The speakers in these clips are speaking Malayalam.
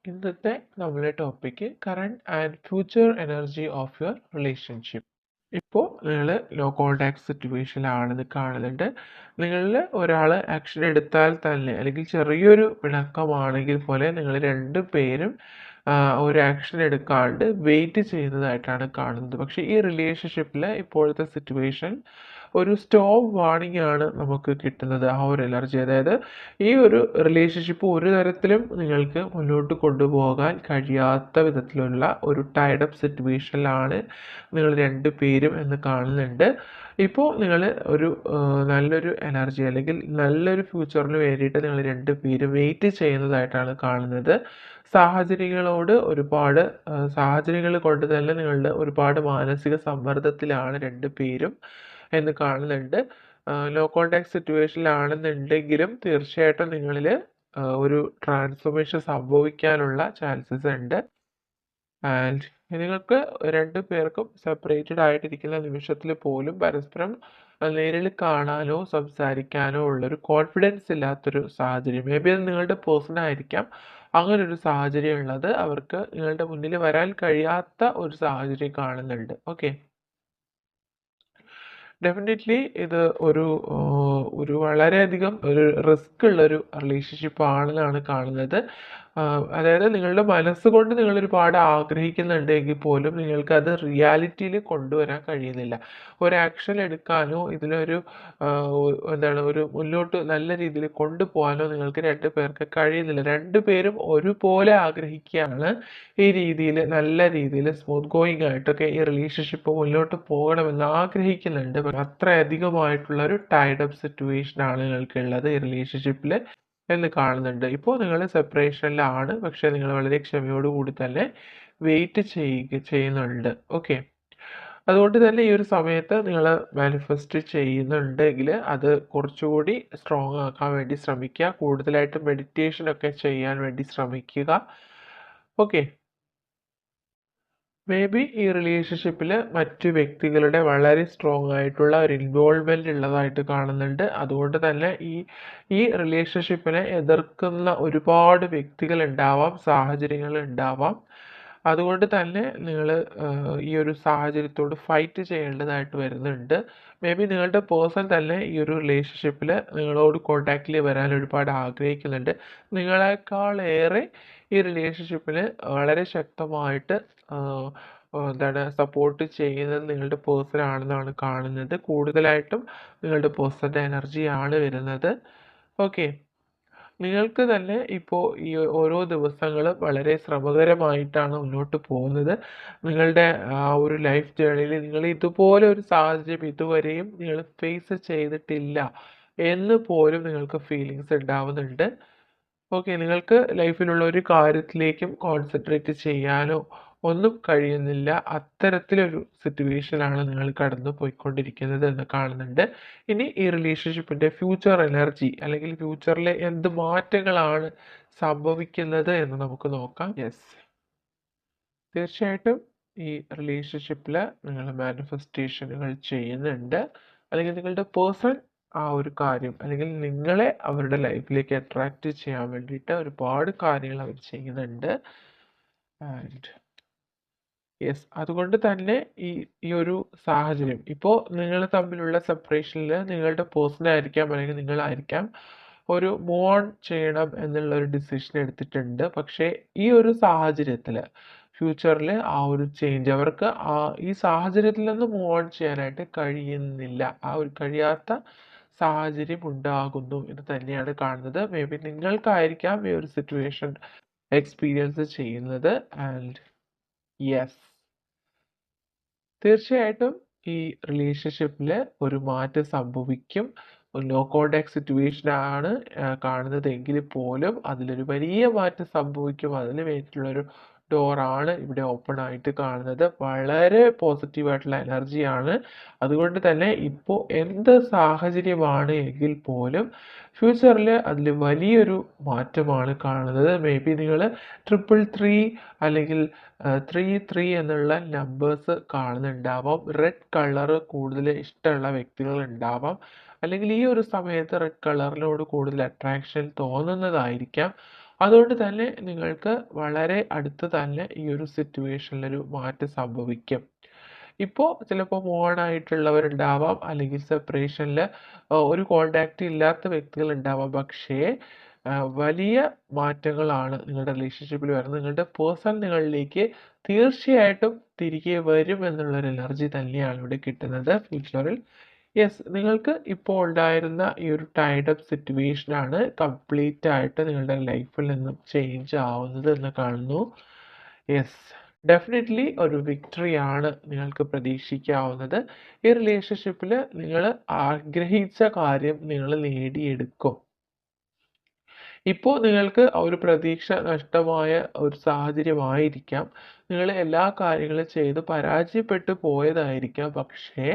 ഇന്നത്തെ നമ്മുടെ topic current and future energy of your relationship. ഇപ്പോൾ നിങ്ങൾ ലോ കോണ്ടാക്ട് സിറ്റുവേഷനിലാണെന്ന് കാണുന്നുണ്ട്. നിങ്ങളിൽ ഒരാൾ ആക്ഷൻ എടുത്താൽ തന്നെ അല്ലെങ്കിൽ ചെറിയൊരു പിണക്കമാണെങ്കിൽ പോലെ നിങ്ങൾ രണ്ടു പേരും ഒരു ആക്ഷൻ എടുക്കാണ്ട് വെയിറ്റ് ചെയ്യുന്നതായിട്ടാണ് കാണുന്നത്. പക്ഷേ ഈ റിലേഷൻഷിപ്പിൽ ഇപ്പോഴത്തെ സിറ്റുവേഷൻ ഒരു സ്റ്റോപ്പ് വാർണിംഗ് ആണ് നമുക്ക് കിട്ടുന്നത്. ആ ഒരു എനർജി, അതായത് ഈ ഒരു റിലേഷൻഷിപ്പ് ഒരു തരത്തിലും നിങ്ങൾക്ക് മുന്നോട്ട് കൊണ്ടുപോകാൻ കഴിയാത്ത വിധത്തിലുള്ള ഒരു ടൈഡപ്പ് സിറ്റുവേഷനിലാണ് നിങ്ങൾ രണ്ടു പേരും എന്ന് കാണുന്നുണ്ട്. ഇപ്പോൾ നിങ്ങൾ ഒരു നല്ലൊരു എനർജി അല്ലെങ്കിൽ നല്ലൊരു ഫ്യൂച്ചറിന് വേണ്ടിയിട്ട് നിങ്ങൾ രണ്ടു പേരും വെയിറ്റ് ചെയ്യുന്നതായിട്ടാണ് കാണുന്നത്. സാഹചര്യങ്ങളോട് ഒരുപാട് സാഹചര്യങ്ങൾ കൊണ്ട് തന്നെ നിങ്ങളുടെ ഒരുപാട് മാനസിക സമ്മർദ്ദത്തിലാണ് രണ്ടു പേരും എന്ന് കാണുന്നുണ്ട്. ലോ കോണ്ടാക്ട് സിറ്റുവേഷനിലാണെന്നുണ്ടെങ്കിലും തീർച്ചയായിട്ടും നിങ്ങളിൽ ഒരു ട്രാൻസ്ഫോർമേഷൻ സംഭവിക്കാനുള്ള ചാൻസസ് ഉണ്ട്. ആൻഡ് നിങ്ങൾക്ക് രണ്ടു പേർക്കും സെപ്പറേറ്റഡ് ആയിട്ടിരിക്കുന്ന നിമിഷത്തിൽ പോലും പരസ്പരം നേരിൽ കാണാനോ സംസാരിക്കാനോ ഉള്ളൊരു കോൺഫിഡൻസ് ഇല്ലാത്തൊരു സാഹചര്യം, മേ ബി അത് നിങ്ങളുടെ പേഴ്സൺ ആയിരിക്കാം. അങ്ങനൊരു സാഹചര്യം ഉള്ളത് അവർക്ക് നിങ്ങളുടെ മുന്നിൽ വരാൻ കഴിയാത്ത ഒരു സാഹചര്യം കാണുന്നുണ്ട്. ഓക്കെ, ഡെഫിനറ്റ്ലി ഇത് ഒരു വളരെയധികം ഒരു റിസ്ക് ഉള്ളൊരു റിലേഷൻഷിപ്പ് ആണെന്നാണ് കാണുന്നത്. അതായത് നിങ്ങളുടെ മനസ്സുകൊണ്ട് നിങ്ങൾ ഒരുപാട് ആഗ്രഹിക്കുന്നുണ്ടെങ്കിൽ പോലും നിങ്ങൾക്ക് അത് റിയാലിറ്റിയിൽ കൊണ്ടുവരാൻ കഴിയുന്നില്ല. ഒരു ആക്ഷൻ എടുക്കാനോ ഇതിലൊരു എന്താണ് ഒരു മുന്നോട്ട് നല്ല രീതിയിൽ കൊണ്ടുപോകാനോ നിങ്ങൾക്ക് രണ്ടു പേർക്ക് കഴിയുന്നില്ല. രണ്ടുപേരും ഒരുപോലെ ആഗ്രഹിക്കുകയാണ് ഈ രീതിയിൽ നല്ല രീതിയിൽ സ്മൂത്ത് ഗോയിങ് ആയിട്ടൊക്കെ ഈ റിലേഷൻഷിപ്പ് മുന്നോട്ട് പോകണമെന്ന് ആഗ്രഹിക്കുന്നുണ്ട്. അത്രയധികമായിട്ടുള്ള ഒരു ടൈഡപ്പ് സിറ്റുവേഷൻ ആണ് നിങ്ങൾക്കുള്ളത് ഈ റിലേഷൻഷിപ്പിൽ എന്ന് കാണുന്നുണ്ട്. ഇപ്പോൾ നിങ്ങൾ സെപ്പറേഷനിലാണ്, പക്ഷെ നിങ്ങൾ വളരെ ക്ഷമയോടുകൂടി തന്നെ വെയിറ്റ് ചെയ്യുന്നുണ്ട്. ഓക്കെ, അതുകൊണ്ട് തന്നെ ഈ ഒരു സമയത്ത് നിങ്ങൾ മാനിഫെസ്റ്റ് ചെയ്യുന്നുണ്ടെങ്കിൽ അത് കുറച്ചുകൂടി സ്ട്രോങ് ആക്കാൻ വേണ്ടി ശ്രമിക്കുക. കൂടുതലായിട്ട് മെഡിറ്റേഷൻ ഒക്കെ ചെയ്യാൻ വേണ്ടി ശ്രമിക്കുക. ഓക്കെ, മേ ബി ഈ റിലേഷൻഷിപ്പിൽ മറ്റു വ്യക്തികളുടെ വളരെ സ്ട്രോങ് ആയിട്ടുള്ള ഒരു ഇൻവോൾവ്മെന്റ് ഉള്ളതായിട്ട് കാണുന്നുണ്ട്. അതുകൊണ്ട് തന്നെ ഈ റിലേഷൻഷിപ്പിനെ എതിർക്കുന്ന ഒരുപാട് വ്യക്തികൾ ഉണ്ടാവാം, സാഹചര്യങ്ങൾ ഉണ്ടാവാം. അതുകൊണ്ട് തന്നെ നിങ്ങൾ ഈ ഒരു സാഹചര്യത്തോട് ഫൈറ്റ് ചെയ്യേണ്ടതായിട്ട് വരുന്നുണ്ട്. മേ ബി നിങ്ങളുടെ പേഴ്സൺ തന്നെ ഈ ഒരു റിലേഷൻഷിപ്പിൽ നിങ്ങളോട് കോണ്ടാക്റ്റിൽ വരാൻ ഒരുപാട് ആഗ്രഹിക്കുന്നുണ്ട്. നിങ്ങളെക്കാളേറെ ഈ റിലേഷൻഷിപ്പിന് വളരെ ശക്തമായിട്ട് എന്താണ് സപ്പോർട്ട് ചെയ്യുന്നത് നിങ്ങളുടെ പേഴ്സൺ ആണെന്നാണ് കാണുന്നത്. കൂടുതലായിട്ടും നിങ്ങളുടെ പേഴ്സൻ്റെ എനർജിയാണ് വരുന്നത്. ഓക്കെ, നിങ്ങൾക്ക് തന്നെ ഇപ്പോൾ ഈ ഓരോ ദിവസങ്ങളും വളരെ ശ്രമകരമായിട്ടാണ് മുന്നോട്ട് പോകുന്നത്. നിങ്ങളുടെ ആ ഒരു ലൈഫ് ജേർണിയിൽ നിങ്ങൾ ഇതുപോലെ ഒരു സാഹചര്യം ഇതുവരെയും നിങ്ങൾ ഫേസ് ചെയ്തിട്ടില്ല എന്ന് പോലും നിങ്ങൾക്ക് ഫീലിങ്സ് ഉണ്ടാവുന്നുണ്ട്. ഓക്കെ, നിങ്ങൾക്ക് ലൈഫിലുള്ള ഒരു കാര്യത്തിലേക്കും കോൺസെൻട്രേറ്റ് ചെയ്യാനോ ഒന്നും കഴിയുന്നില്ല. അത്തരത്തിലൊരു സിറ്റുവേഷനാണ് നിങ്ങൾ കടന്നു പോയിക്കൊണ്ടിരിക്കുന്നത് എന്ന് കാണുന്നുണ്ട്. ഇനി ഈ റിലേഷൻഷിപ്പിൻ്റെ ഫ്യൂച്ചർ എനർജി അല്ലെങ്കിൽ ഫ്യൂച്ചറിൽ എന്ത് മാറ്റങ്ങളാണ് സംഭവിക്കുന്നത് എന്ന് നമുക്ക് നോക്കാം. യെസ്, തീർച്ചയായിട്ടും ഈ റിലേഷൻഷിപ്പിൽ നിങ്ങൾ മാനിഫെസ്റ്റേഷനുകൾ ചെയ്യുന്നുണ്ട്, അല്ലെങ്കിൽ നിങ്ങളുടെ പേഴ്സൺ ആ ഒരു കാര്യം അല്ലെങ്കിൽ നിങ്ങളെ അവരുടെ ലൈഫിലേക്ക് അട്രാക്റ്റ് ചെയ്യാൻ വേണ്ടിയിട്ട് ഒരുപാട് കാര്യങ്ങൾ അവർ ചെയ്യുന്നുണ്ട്. ആൻഡ് യെസ്, അതുകൊണ്ട് തന്നെ ഈ ഈ ഒരു സാഹചര്യം ഇപ്പോൾ നിങ്ങൾ തമ്മിലുള്ള സെപ്പറേഷനിൽ നിങ്ങളുടെ പേഴ്സൺ ആയിരിക്കാം അല്ലെങ്കിൽ നിങ്ങളായിരിക്കാം ഒരു മൂവ് ഓൺ ചെയ്യണം എന്നുള്ള ഒരു ഡിസിഷൻ എടുത്തിട്ടുണ്ട്. പക്ഷേ ഈ ഒരു സാഹചര്യത്തിൽ ഫ്യൂച്ചറിൽ ആ ഒരു ചേഞ്ച് അവർക്ക് ഈ സാഹചര്യത്തിൽ നിന്ന് മൂവ് ഓൺ ചെയ്യാനായിട്ട് കഴിയുന്നില്ല. ആ ഒരു കഴിയാത്ത സാഹചര്യം ഉണ്ടാകുന്നു എന്ന് തന്നെയാണ് കാണുന്നത്. മേ ബി നിങ്ങൾക്കായിരിക്കാം ഈ ഒരു സിറ്റുവേഷൻ എക്സ്പീരിയൻസ് ചെയ്യുന്നത്. ആൻഡ് യെസ്, തീർച്ചയായിട്ടും ഈ റിലേഷൻഷിപ്പിൽ ഒരു മാറ്റം സംഭവിക്കും. നോ കോണ്ടാക്ട് സിറ്റുവേഷൻ ആണ് കാണുന്നതെങ്കിൽ പോലും അതിലൊരു വലിയ മാറ്റം സംഭവിക്കും. അതിന് വേണ്ടിയിട്ടുള്ളൊരു ഡോറാണ് ഇവിടെ ഓപ്പൺ ആയിട്ട് കാണുന്നത്. വളരെ പോസിറ്റീവായിട്ടുള്ള എനർജിയാണ്. അതുകൊണ്ട് തന്നെ ഇപ്പോൾ എന്ത് സാഹചര്യമാണ് എങ്കിൽ പോലും ഫ്യൂച്ചറിൽ അതിൽ വലിയൊരു മാറ്റമാണ് കാണുന്നത്. മേ ബി നിങ്ങൾ 333 അല്ലെങ്കിൽ 33 എന്നുള്ള നമ്പേഴ്സ് കാണുന്നുണ്ടാവാം. റെഡ് കളർ കൂടുതൽ ഇഷ്ടമുള്ള വ്യക്തികൾ ഉണ്ടാവാം, അല്ലെങ്കിൽ ഈ ഒരു സമയത്ത് റെഡ് കളറിനോട് കൂടുതൽ അട്രാക്ഷൻ തോന്നുന്നതായിരിക്കാം. അതുകൊണ്ട് തന്നെ നിങ്ങൾക്ക് വളരെ അടുത്ത് തന്നെ ഈ ഒരു സിറ്റുവേഷനിലൊരു മാറ്റം സംഭവിക്കും. ഇപ്പോൾ ചിലപ്പോൾ മൂവ് ഓൺ ആയിട്ടുള്ളവരുണ്ടാവാം, അല്ലെങ്കിൽ സെപ്പറേഷനിൽ ഒരു കോണ്ടാക്റ്റ് ഇല്ലാത്ത വ്യക്തികളുണ്ടാവാം. പക്ഷേ വലിയ മാറ്റങ്ങളാണ് നിങ്ങളുടെ റിലേഷൻഷിപ്പിൽ വരുന്നത്. നിങ്ങളുടെ പേഴ്സൺ നിങ്ങളിലേക്ക് തീർച്ചയായിട്ടും തിരികെ വരും എന്നുള്ളൊരു എനർജി തന്നെയാണ് ഇവിടെ കിട്ടുന്നത് ഫ്യൂച്ചറിൽ. യെസ്, നിങ്ങൾക്ക് ഇപ്പോൾ ഉണ്ടായിരുന്ന ഈ ഒരു ടൈഡ് അപ്പ് സിറ്റുവേഷനാണ് കംപ്ലീറ്റ് ആയിട്ട് നിങ്ങളുടെ ലൈഫിൽ നിന്നും ചേഞ്ച് ആവുന്നത് എന്ന് കാണുന്നു. യെസ്, ഡെഫിനറ്റ്ലി ഒരു വിക്ടറി ആണ് നിങ്ങൾക്ക് പ്രതീക്ഷിക്കാവുന്നത്. ഈ റിലേഷൻഷിപ്പിൽ നിങ്ങൾ ആഗ്രഹിച്ച കാര്യം നിങ്ങൾ നേടിയെടുക്കും. ഇപ്പോൾ നിങ്ങൾക്ക് ഒരു പ്രതീക്ഷ നഷ്ടമായ ഒരു സാഹചര്യമായിരിക്കാം. നിങ്ങൾ എല്ലാ കാര്യങ്ങളും ചെയ്ത് പരാജയപ്പെട്ടു പോയതായിരിക്കാം. പക്ഷേ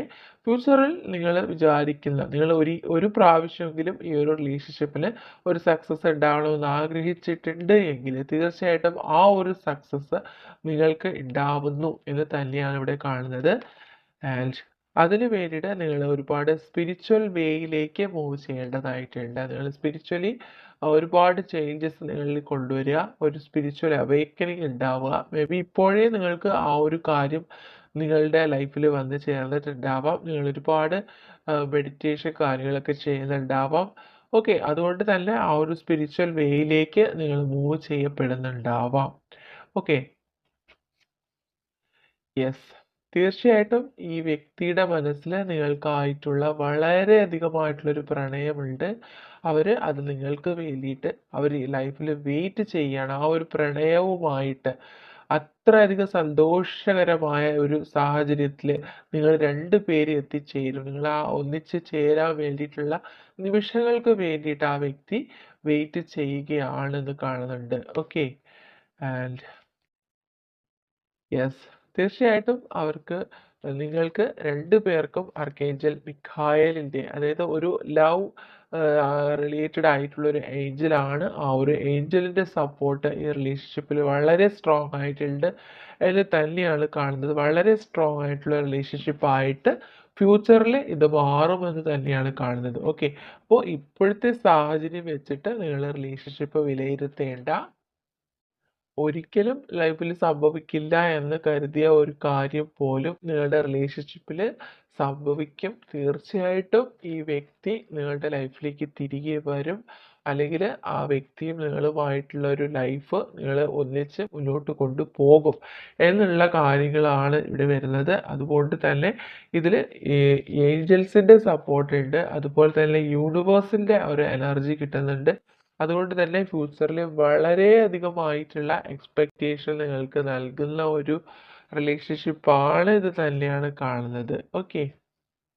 ഫ്യൂച്ചറിൽ നിങ്ങൾ വിചാരിക്കുന്ന, നിങ്ങൾ ഒരു പ്രാവശ്യമെങ്കിലും ഈ ഒരു റിലേഷൻഷിപ്പിൽ ഒരു സക്സസ് ഉണ്ടാവണമെന്ന് ആഗ്രഹിച്ചിട്ടുണ്ട് എങ്കിൽ തീർച്ചയായിട്ടും ആ ഒരു സക്സസ് നിങ്ങൾക്ക് ഉണ്ടാവുന്നു എന്ന് തന്നെയാണ് ഇവിടെ കാണുന്നത്. ആൻഡ് അതിന് വേണ്ടിയിട്ട് നിങ്ങൾ ഒരുപാട് സ്പിരിച്വൽ വേയിലേക്ക് മൂവ് ചെയ്യേണ്ടതായിട്ടുണ്ട്. നിങ്ങൾ സ്പിരിച്വലി ഒരുപാട് ചേഞ്ചസ് നിങ്ങളിൽ കൊണ്ടുവരിക, ഒരു സ്പിരിച്വൽ അവേക്കനിങ് ഉണ്ടാവുക. മേ ബി ഇപ്പോഴേ നിങ്ങൾക്ക് ആ ഒരു കാര്യം നിങ്ങളുടെ ലൈഫിൽ വന്ന് ചേർന്നിട്ടുണ്ടാവാം. നിങ്ങൾ ഒരുപാട് മെഡിറ്റേഷൻ കാര്യങ്ങളൊക്കെ ചെയ്യുന്നുണ്ടാവാം. ഓക്കെ, അതുകൊണ്ട് തന്നെ ആ ഒരു സ്പിരിച്വൽ വേയിലേക്ക് നിങ്ങൾ മൂവ് ചെയ്യപ്പെടുന്നുണ്ടാവാം. ഓക്കെ, യെസ്, തീർച്ചയായിട്ടും ഈ വ്യക്തിയുടെ മനസ്സിൽ നിങ്ങൾക്കായിട്ടുള്ള വളരെയധികമായിട്ടുള്ളൊരു പ്രണയമുണ്ട്. അവർ അത് നിങ്ങൾക്ക് വേണ്ടിയിട്ട് അവർ ലൈഫിൽ വെയിറ്റ് ചെയ്യാണ് ആ ഒരു പ്രണയവുമായിട്ട്. അത്രയധികം സന്തോഷകരമായ ഒരു സാഹചര്യത്തിൽ നിങ്ങൾ രണ്ടുപേര് എത്തിച്ചേരും. നിങ്ങൾ ആ ഒന്നിച്ച് ചേരാൻ വേണ്ടിയിട്ടുള്ള നിമിഷങ്ങൾക്ക് വേണ്ടിയിട്ട് ആ വ്യക്തി വെയിറ്റ് ചെയ്യുകയാണെന്ന് കാണുന്നുണ്ട്. ഓക്കെ, ആൻഡ് യെസ്, തീർച്ചയായിട്ടും നിങ്ങൾക്ക് രണ്ടുപേർക്കും ആർക്കേഞ്ചൽ മിഖായേലിൻ്റെ, അതായത് ഒരു ലവ് റിലേറ്റഡ് ആയിട്ടുള്ള ഒരു ഏഞ്ചലാണ്. ആ ഒരു ഏഞ്ചലിൻ്റെ സപ്പോർട്ട് ഈ റിലേഷൻഷിപ്പിൽ വളരെ സ്ട്രോങ് ആയിട്ടുണ്ട് എന്ന് തന്നെയാണ് കാണുന്നത്. വളരെ സ്ട്രോങ് ആയിട്ടുള്ള റിലേഷൻഷിപ്പ് ആയിട്ട് ഫ്യൂച്ചറിൽ ഇത് മാറുമെന്ന് തന്നെയാണ് കാണുന്നത്. ഓക്കെ, അപ്പോൾ ഇപ്പോഴത്തെ സാഹചര്യം വെച്ചിട്ട് നിങ്ങൾ റിലേഷൻഷിപ്പ് വിലയിരുത്തേണ്ട, ഒരിക്കലും ലൈഫിൽ സംഭവിക്കില്ല എന്ന് കരുതിയ ഒരു കാര്യം പോലും നിങ്ങളുടെ റിലേഷൻഷിപ്പിൽ സംഭവിക്കും. തീർച്ചയായിട്ടും ഈ വ്യക്തി നിങ്ങളുടെ ലൈഫിലേക്ക് തിരികെ വരും, അല്ലെങ്കിൽ ആ വ്യക്തിയും നിങ്ങളുമായിട്ടുള്ള ഒരു ലൈഫ് നിങ്ങൾ ഒന്നിച്ച് മുന്നോട്ട് കൊണ്ടുപോകും എന്നുള്ള കാര്യങ്ങളാണ് ഇവിടെ വരുന്നത്. അതുകൊണ്ട് തന്നെ ഇതിൽ ഏഞ്ചൽസിൻ്റെ സപ്പോർട്ട് ഉണ്ട്, അതുപോലെ തന്നെ യൂണിവേഴ്സിൻ്റെ ഒരു എനർജി കിട്ടുന്നുണ്ട്. അതുകൊണ്ട് തന്നെ ഫ്യൂച്ചറിൽ വളരെയധികമായിട്ടുള്ള എക്സ്പെക്റ്റേഷൻ നിങ്ങൾക്ക് നൽകുന്ന ഒരു റിലേഷൻഷിപ്പാണ് ഇത് തന്നെയാണ് കാണുന്നത്. ഓക്കെ.